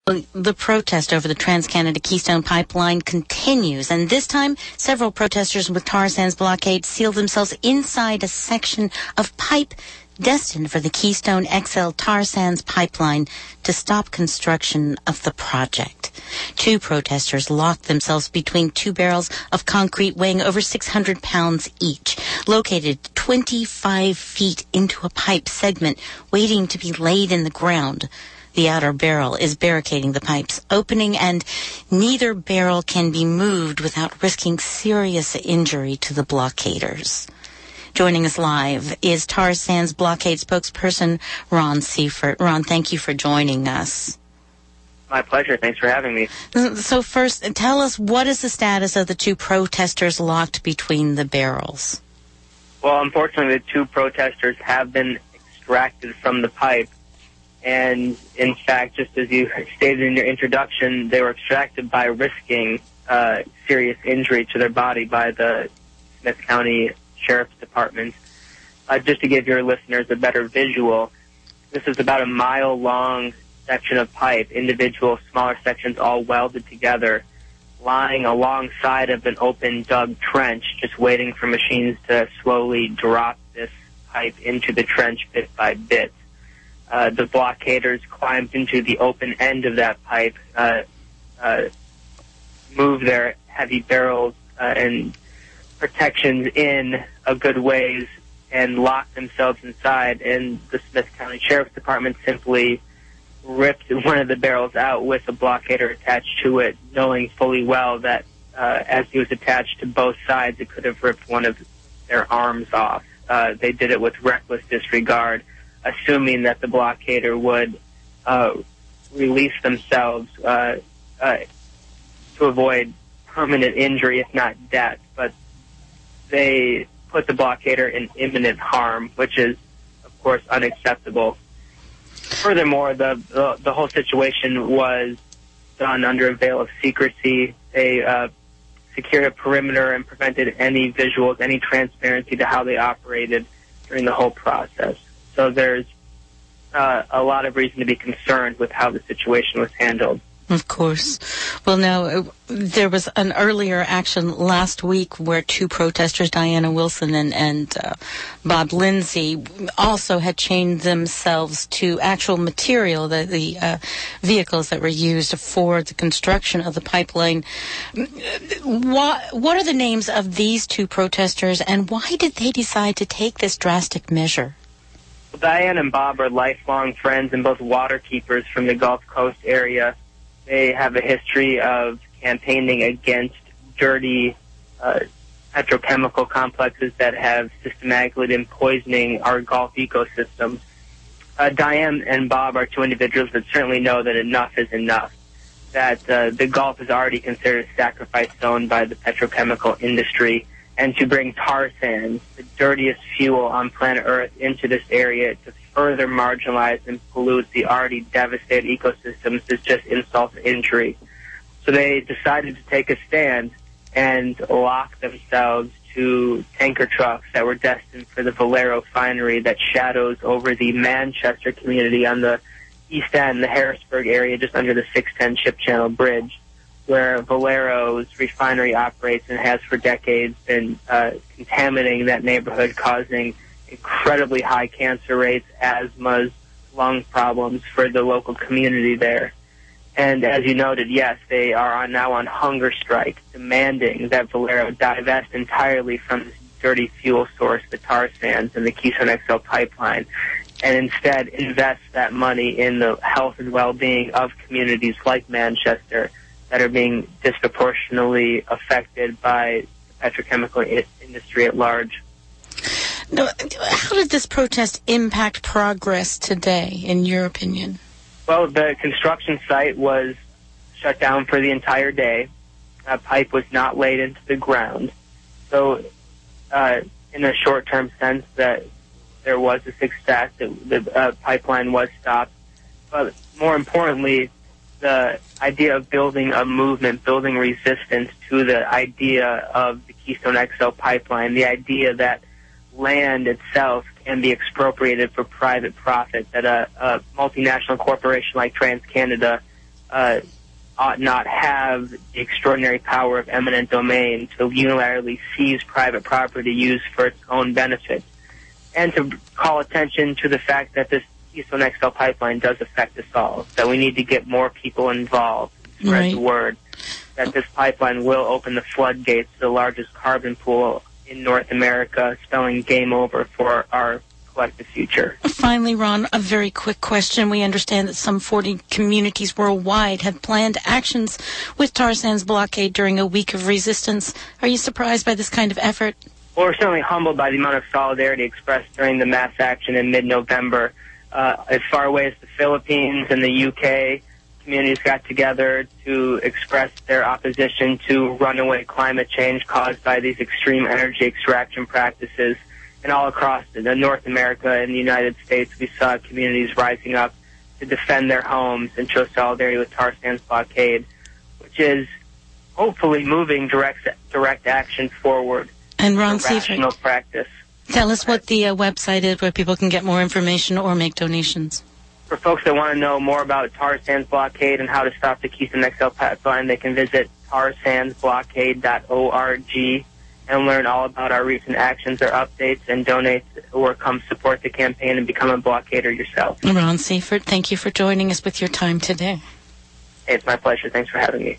The protest over the Trans-Canada Keystone Pipeline continues, and this time, several protesters with Tar Sands Blockade sealed themselves inside a section of pipe destined for the Keystone XL Tar Sands Pipeline to stop construction of the project. Two protesters locked themselves between two barrels of concrete weighing over 600 pounds each, located 25 feet into a pipe segment waiting to be laid in the ground. The outer barrel is barricading the pipe's opening, and neither barrel can be moved without risking serious injury to the blockaders. Joining us live is Tar Sands Blockade spokesperson Ron Seifert. Ron, thank you for joining us. My pleasure. Thanks for having me. So first, tell us, what is the status of the two protesters locked between the barrels? Well, unfortunately, the two protesters have been extracted from the pipe. And, in fact, just as you stated in your introduction, they were extracted by risking serious injury to their body by the Smith County Sheriff's Department. Just to give your listeners a better visual, this is about a mile-long section of pipe, individual smaller sections all welded together, lying alongside of an open dug trench, just waiting for machines to slowly drop this pipe into the trench bit by bit. The blockaders climbed into the open end of that pipe, moved their heavy barrels and protections in a good ways, and locked themselves inside. And the Smith County Sheriff's Department simply ripped one of the barrels out with a blockader attached to it, knowing fully well that as he was attached to both sides, it could have ripped one of their arms off. They did it with reckless disregard, assuming that the blockader would release themselves to avoid permanent injury, if not death. But they put the blockader in imminent harm, which is, of course, unacceptable. Furthermore, the whole situation was done under a veil of secrecy. They secured a perimeter and prevented any visuals, any transparency to how they operated during the whole process. So there's a lot of reason to be concerned with how the situation was handled. Of course. Well, now, there was an earlier action last week where two protesters, Diana Wilson and Bob Lindsay, also had chained themselves to actual material, the vehicles that were used for the construction of the pipeline. What are the names of these two protesters, and why did they decide to take this drastic measure? Well, Diane and Bob are lifelong friends and both waterkeepers from the Gulf Coast area. They have a history of campaigning against dirty petrochemical complexes that have systematically been poisoning our Gulf ecosystem. Diane and Bob are two individuals that certainly know that enough is enough, that the Gulf is already considered a sacrifice zone by the petrochemical industry, and to bring tar sands, the dirtiest fuel on planet Earth, into this area to further marginalize and pollute the already devastated ecosystems is just insult to injury. So they decided to take a stand and lock themselves to tanker trucks that were destined for the Valero refinery that shadows over the Manchester community on the east end, the Harrisburg area, just under the 610 Ship Channel Bridge, where Valero's refinery operates and has for decades been contaminating that neighborhood, causing incredibly high cancer rates, asthmas, lung problems for the local community there. And as you noted, yes, they are now on hunger strike, demanding that Valero divest entirely from this dirty fuel source, the tar sands and the Keystone XL Pipeline, and instead invest that money in the health and well-being of communities like Manchester that are being disproportionately affected by the petrochemical industry at large. Now, how did this protest impact progress today, in your opinion? Well, the construction site was shut down for the entire day. A pipe was not laid into the ground. So, in a short-term sense, that there was a success. The pipeline was stopped. But more importantly, the idea of building a movement, building resistance to the idea of the Keystone XL Pipeline, the idea that land itself can be expropriated for private profit, that a multinational corporation like TransCanada ought not have the extraordinary power of eminent domain to unilaterally seize private property used for its own benefit, and to call attention to the fact that this Keystone XL Pipeline does affect us all, that we need to get more people involved, spread the word, that this pipeline will open the floodgates to the largest carbon pool in North America, spelling game over for our collective future. Finally, Ron, a very quick question. We understand that some 40 communities worldwide have planned actions with Tar Sands Blockade during a week of resistance. Are you surprised by this kind of effort? Well, we're certainly humbled by the amount of solidarity expressed during the mass action in mid-November. As far away as the Philippines and the UK, communities got together to express their opposition to runaway climate change caused by these extreme energy extraction practices. And all across North America and the United States, we saw communities rising up to defend their homes and show solidarity with Tar Sands Blockade, which is hopefully moving direct action forward. And Ron Seifert, rational practice. Tell us what the website is where people can get more information or make donations. For folks that want to know more about Tar Sands Blockade and how to stop the Keystone XL Pipeline, they can visit tarsandsblockade.org and learn all about our recent actions or updates and donate or come support the campaign and become a blockader yourself. Ron Seifert, thank you for joining us with your time today. Hey, it's my pleasure. Thanks for having me.